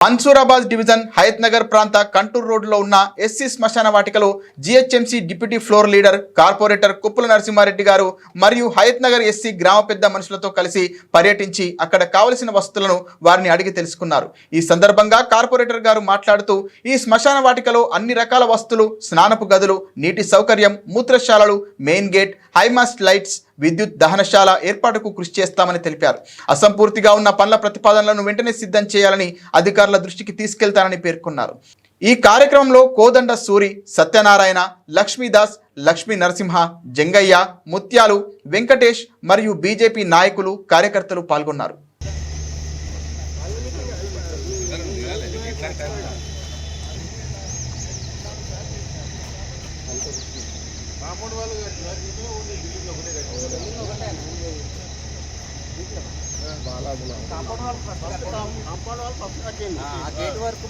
Mansoorabad division Hayath Nagar ప్రాంత కంటూర్ రోడ్డులో ఉన్న ఎస్సీ శ్మశాన వాటికలో GHMC deputy floor leader corporator Kuppala Narasimha Reddy గారు మరియు హయత్ నగర్ ఎస్సీ గ్రామ పెద్ద మనుషులతో కలిసి పర్యటించి అక్కడ కావలసిన వస్తువులను వారిని అడిగి తెలుసుకున్నారు. ఈ సందర్భంగా కార్పొరేటర్ గారు మాట్లాడుతూ ఈ శ్మశాన వాటికలో అన్ని రకాల వస్తువులు, స్నానపు గదులు, నీటి సౌకర్యం, మూత్రశాలలు, మెయిన్ గేట్, హైమాస్ట్ లైట్స్, విద్యుత్ దహనశాల ఏర్పాటుకు కృషి చేస్తామని తెలిపారు. అసంపూర్తిగా ఉన్న పనుల ప్రతిపాదనలను వెంటనే సిద్ధం చేయాలని అధికారుల దృష్టికి తీసుకెళ్తానని పేర్కొన్నారు. ఈ కార్యక్రమంలో కోదండ సూరి, సత్యనారాయణ, లక్ష్మీదాస్, లక్ష్మీ నరసింహ, జంగయ్య, ముత్యాలు, వెంకటేష్ మరియు బీజేపీ నాయకులు, కార్యకర్తలు పాల్గొన్నారు. కాంపౌండ్ వాల్ ఫస్ట్ కట్టింది. ఆ గేట్ వరకు